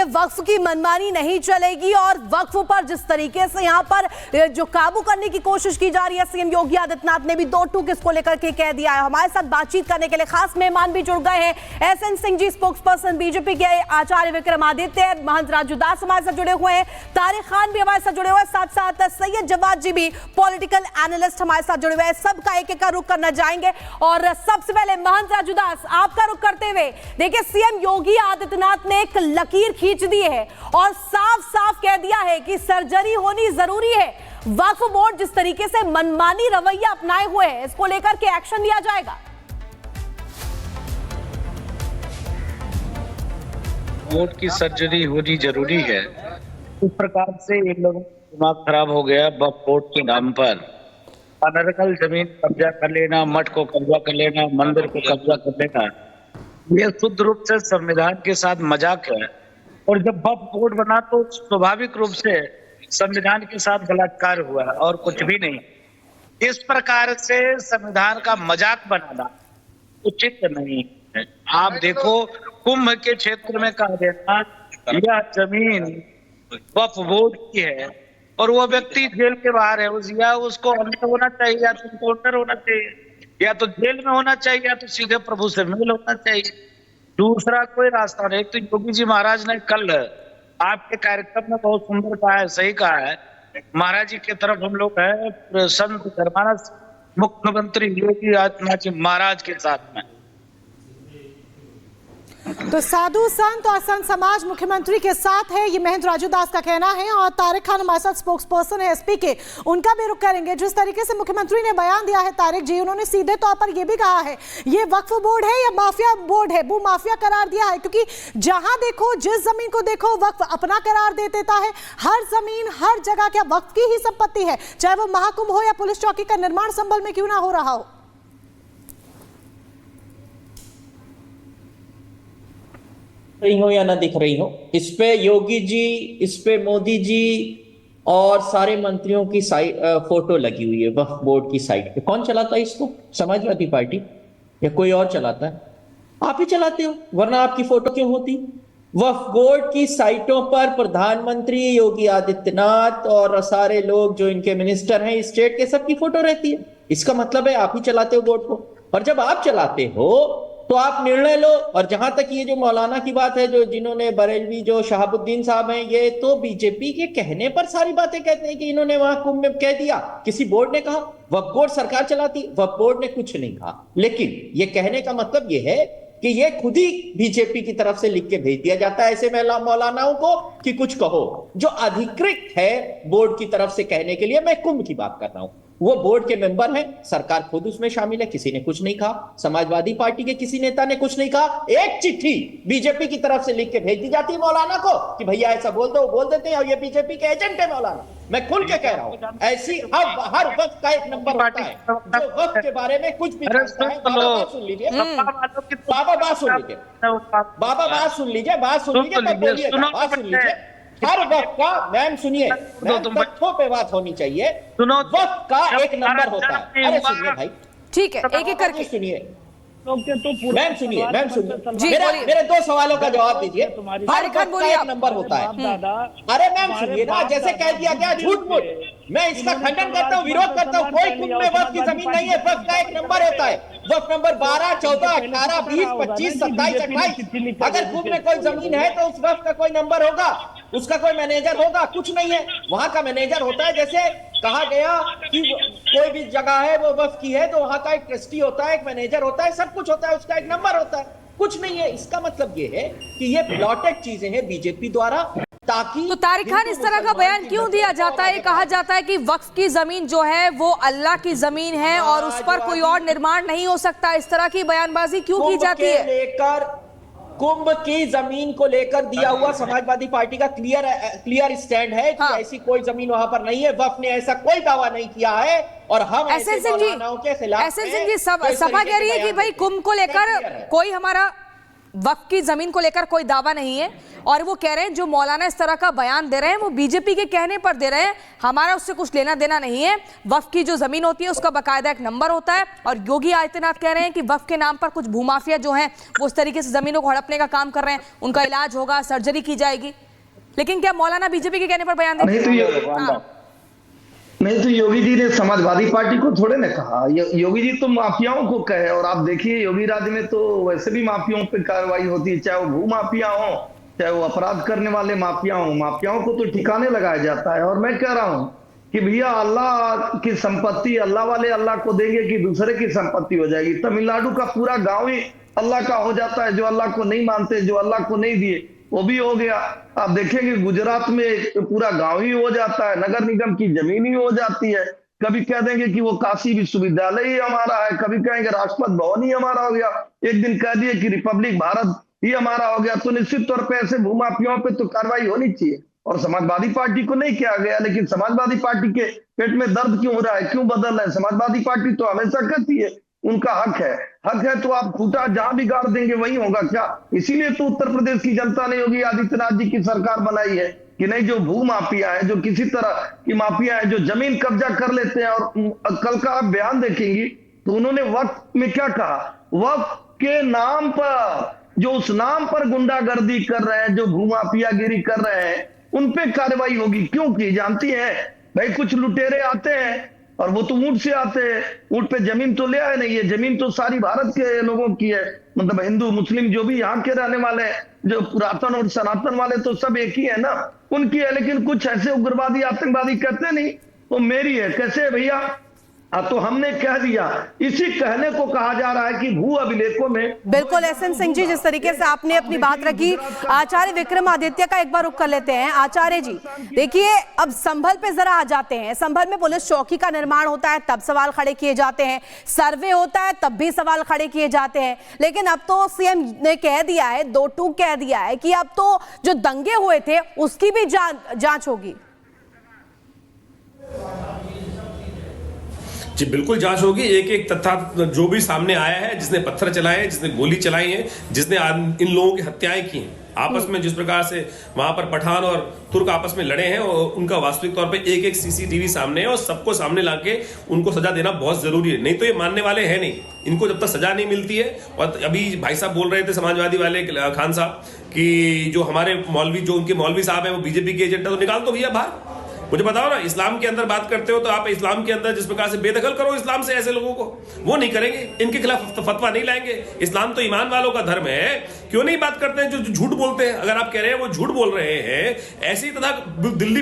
वक्फ की मनमानी नहीं चलेगी और वक्फ पर जिस तरीके से यहाँ पर जो काबू करने की कोशिश की जा रही है, सीएम योगी आदित्यनाथ ने भी 2 टूक इसको लेकर के कह दिया है। हमारे साथ बातचीत करने के लिए खास मेहमान भी जुड़ गए हैं। SN Singh ji, spokesperson BJP के, आचार्य विक्रमादित्य, महंत राजू दास हमारे साथ जुड़े हुए हैं, तारिक खान भी हमारे साथ जुड़े हुए हैं, साथ साथ सैयद जवाद जी भी पॉलिटिकल एनालिस्ट हमारे साथ जुड़े हुए हैं। सबका एक एक का रुख करना चाहेंगे और सबसे पहले महंत राजू दास आपका रुख करते हुए, देखिए सीएम योगी आदित्यनाथ ने एक लकीर खींच दी है और साफ साफ कह दिया है कि सर्जरी होनी जरूरी है। वक्फ बोर्ड जिस तरीके से मनमानी रवैया अपनाए हुए है, इसको लेकर के एक्शन लिया जाएगा। बोर्ड की सर्जरी होनी जरूरी है। इस प्रकार से इन लोगों का दिमाग खराब हो गया। वक्फ बोर्ड के नाम पर अनर्गल जमीन कब्जा कर लेना, मठ को कब्जा कर लेना, मंदिर को कब्जा कर लेना, यह शुद्ध रूप से संविधान के साथ मजाक है। और जब वक्फ बोर्ड बना तो स्वाभाविक रूप से संविधान के साथ बलात्कार हुआ और कुछ भी नहीं। इस प्रकार से संविधान का मजाक बनाना उचित नहीं है। आप देखो, कुंभ के क्षेत्र में कहा गया यह जमीन वक्फ बोर्ड की है और वो व्यक्ति जेल के बाहर है, या उसको अंदर होना चाहिए या तो काउंटर होना चाहिए, या तो जेल में होना चाहिए या तो सीधे प्रभु से मिल होना चाहिए। दूसरा कोई रास्ता नहीं। तो योगी जी महाराज ने कल आपके कार्यक्रम में बहुत सुंदर कहा है, सही कहा है। महाराज जी की तरफ हम लोग है, संत धर्मानस मुख्यमंत्री योगी आदित्यनाथ जी महाराज के साथ में। तो साधु संत और संत समाज मुख्यमंत्री के साथ है, ये महंत राजू दास का कहना है। और तारिक खान हमारे साथ स्पोक्स पर्सन है एसपी के, उनका भी रुख करेंगे। जिस तरीके से मुख्यमंत्री ने बयान दिया है तारिक जी, उन्होंने सीधे तौर पर यह भी कहा है ये वक्फ बोर्ड है या माफिया बोर्ड है, वो माफिया करार दिया है। क्योंकि जहां देखो, जिस जमीन को देखो, वक्फ अपना करार दे देता है। हर जमीन हर जगह क्या वक्फ की ही संपत्ति है, चाहे वो महाकुंभ हो या पुलिस चौकी का निर्माण संभल में क्यों ना हो रहा हो। रही हो या ना दिख रही हो, इस पे योगी जी, इस पे मोदी जी और सारे मंत्रियों की फोटो लगी हुई है वक्फ बोर्ड की साइट पे। कौन चलाता है इसको? समाजवादी पार्टी या कोई और चलाता है? आप ही चलाते हो, वरना आपकी फोटो क्यों होती? वक्फ बोर्ड की साइटों पर प्रधानमंत्री योगी आदित्यनाथ और सारे लोग जो इनके मिनिस्टर हैं स्टेट के, सबकी फोटो रहती है। इसका मतलब है आप ही चलाते हो बोर्ड को। और जब आप चलाते हो तो आप निर्णय लो। और जहां तक ये जो मौलाना की बात है, जो जिन्होंने बरेलवी जो शहाबुद्दीन साहब हैं, ये तो बीजेपी के कहने पर सारी बातें कहते हैं कि इन्होंने वहां कुंभ में कह दिया, किसी बोर्ड ने कहा। वक्फ बोर्ड सरकार चलाती, वक्फ बोर्ड ने कुछ नहीं कहा। लेकिन ये कहने का मतलब ये है कि ये खुद ही बीजेपी की तरफ से लिख के भेज दिया जाता है ऐसे मौलानाओं को कि कुछ कहो। जो अधिकृत है बोर्ड की तरफ से कहने के लिए, मैं कुंभ की बात कर रहा हूं, वो बोर्ड के मेंबर हैं, सरकार खुद उसमें शामिल है, किसी ने कुछ नहीं कहा। समाजवादी पार्टी के किसी नेता ने कुछ नहीं कहा। एक चिट्ठी बीजेपी की तरफ से लिख के भेज दी जाती है मौलाना को कि भैया ऐसा बोल दो, बोल देते हैं। और ये बीजेपी के एजेंट है मौलाना, मैं खुल के कह रहा हूं। ऐसी हर वक्त का एक नंबर होता है जो वक्त के बारे में कुछ भी जानता है। बाबा बात सुन लीजिए, बाबा बात सुन लीजिए, बाबा बात सुन लीजिए, बात सुन लीजिए, बात सुन लीजिए। हर वक्त का, मैम सुनिए, तथ्यों पे बात होनी चाहिए। वक्त का एक नंबर होता है। अरे सुनिए भाई, ठीक है, एक एक करके सुनिए। मैम सुनिए, मैम सुनिए, मेरे 2 सवालों का जवाब दीजिए। हर वक्त का एक नंबर होता है। अरे मैम सुनिए ना, जैसे कह दिया गया झूठ मूठ, मैं इसका खंडन करता हूँ, विरोध करता हूँ। कोई कुंभ में वक्त की जमीन नहीं है, वक्त का एक नंबर होता है। वक्त नंबर 12, 14, 18, 20, 25, 27, 28। अगर कुंभ में कोई जमीन है तो उस वक्त का कोई नंबर होगा, उसका कोई मैनेजर होगा। कुछ नहीं है, वहां का मैनेजर होता है। जैसे कहा गया कि कोई भी जगह है वो वक्फ की है तो वहां का एक ट्रस्टी होता है, एक मैनेजर होता है, सब कुछ होता है, उसका एक नंबर होता है। कुछ नहीं है। इसका मतलब ये है कि ये प्लॉटेड चीजें हैं बीजेपी द्वारा, ताकि तो तारिक खान इस तरह का बयान क्यों दिया जाता है? कहा जाता है कि वक्फ की जमीन जो है वो अल्लाह की जमीन है और उस पर कोई और निर्माण नहीं हो सकता। इस तरह की बयानबाजी क्यों की जाती है? लेकर कुंभ की जमीन को लेकर दिया हुआ समाजवादी पार्टी का क्लियर स्टैंड है कि ऐसी कोई जमीन वहां पर नहीं है। वक्फ ने ऐसा कोई दावा नहीं किया है और हम ऐसे मौलानाओं के खिलाफ। एसएन सिंह जी, सभा कह रही है कि भाई कुंभ को लेकर कोई, हमारा वक्फ की जमीन को लेकर कोई दावा नहीं है, और वो कह रहे हैं जो मौलाना इस तरह का बयान दे रहे हैं वो बीजेपी के कहने पर दे रहे हैं, हमारा उससे कुछ लेना देना नहीं है। वक्फ की जो जमीन होती है उसका बाकायदा एक नंबर होता है, और योगी आदित्यनाथ कह रहे हैं कि वक्फ के नाम पर कुछ भूमाफिया जो हैं वो उस तरीके से जमीनों को हड़पने का काम कर रहे हैं, उनका इलाज होगा, सर्जरी की जाएगी। लेकिन क्या मौलाना बीजेपी के कहने पर बयान दे? नहीं तो योगी जी ने समाजवादी पार्टी को थोड़े ना कहा, योगी जी तो माफियाओं को कहे। और आप देखिए योगी राज्य में तो वैसे भी माफियाओं पे कार्रवाई होती है, चाहे वो भू माफिया हो, चाहे वो अपराध करने वाले माफिया हो, माफियाओं को तो ठिकाने लगाया जाता है। और मैं कह रहा हूं कि भैया अल्लाह की संपत्ति अल्लाह वाले अल्लाह को देंगे कि दूसरे की संपत्ति हो जाएगी। तमिलनाडु का पूरा गांव ही अल्लाह का हो जाता है, जो अल्लाह को नहीं मानते, जो अल्लाह को नहीं दिए वो भी हो गया। आप देखेंगे गुजरात में पूरा गांव ही हो जाता है, नगर निगम की जमीन ही हो जाती है। कभी कह देंगे कि वो काशी विश्वविद्यालय ही हमारा है, कभी कहेंगे राष्ट्रपति भवन ही हमारा हो गया, एक दिन कह दिए कि रिपब्लिक भारत ही हमारा हो गया। तो निश्चित तौर पर ऐसे भूमाफियाओं पे तो कार्रवाई होनी चाहिए। और समाजवादी पार्टी को नहीं किया गया, लेकिन समाजवादी पार्टी के पेट में दर्द क्यों हो रहा है, क्यों बदल रहा है? समाजवादी पार्टी तो हमेशा कहती है उनका हक है तो आप खूंटा जहां भी गाड़ देंगे वही होगा क्या? इसीलिए तो उत्तर प्रदेश की जनता ने योगी आदित्यनाथ जी की सरकार बनाई है कि नहीं, जो भू माफिया है, जो किसी तरह की माफिया है, जो जमीन कब्जा कर लेते हैं। और कल का आप बयान देखेंगी तो उन्होंने वक्फ में क्या कहा, वक्फ के नाम पर, जो उस नाम पर गुंडागर्दी कर रहे हैं, जो भू माफियागिरी कर रहे हैं, उन पे कार्रवाई होगी। क्यों की जानती है भाई? कुछ लुटेरे आते हैं और वो तो ऊंट से आते हैं, ऊंट पे जमीन तो ले आए नहीं है, जमीन तो सारी भारत के लोगों की है, मतलब हिंदू मुस्लिम जो भी यहाँ के रहने वाले हैं, जो पुरातन और सनातन वाले तो सब एक ही है ना, उनकी है। लेकिन कुछ ऐसे उग्रवादी आतंकवादी कहते नहीं वो मेरी है। कैसे भैया? तो हमने कह दिया, इसी कहने को कहा जा रहा है कि भू अभिलेखों में। बिल्कुल एसएन सिंह जी, जिस तरीके से आपने अपनी बात रखी, आचार्य विक्रमादित्य का एक बार रुख कर लेते हैं। आचार्य जी देखिए, अब संभल पे जरा आ जाते हैं। संभल में पुलिस चौकी का निर्माण होता है तब सवाल खड़े किए जाते हैं, सर्वे होता है तब भी सवाल खड़े किए जाते हैं। लेकिन अब तो सीएम ने कह दिया है, दो टूक कह दिया है कि अब तो जो दंगे हुए थे उसकी भी जांच होगी। जी बिल्कुल जांच होगी, एक एक तथ्य जो भी सामने आया है, जिसने पत्थर चलाए हैं, जिसने गोली चलाई है, जिसने इन लोगों की हत्याएं की हैं, आपस में जिस प्रकार से वहां पर पठान और तुर्क आपस में लड़े हैं, और उनका वास्तविक तौर पे एक एक सीसीटीवी सामने है, और सबको सामने लाके उनको सजा देना बहुत जरूरी है। नहीं तो ये मानने वाले हैं नहीं, इनको जब तक सजा नहीं मिलती है। और अभी भाई साहब बोल रहे थे समाजवादी वाले खान साहब कि जो हमारे मौलवी, जो उनके मौलवी साहब हैं वो बीजेपी के एजेंट है, तो निकाल दो भैया बाहर। मुझे बताओ ना, इस्लाम के अंदर बात करते हो तो आप इस्लाम के अंदर जिस प्रकार से बेदखल करो इस्लाम से ऐसे लोगों को, वो नहीं करेंगे, इनके खिलाफ फतवा नहीं लाएंगे। इस्लाम तो ईमान वालों का धर्म है। क्यों नहीं बात करते हैं जो झूठ बोलते हैं? अगर आप कह रहे हैं वो झूठ बोल रहे हैं, ऐसी तथा दिल्ली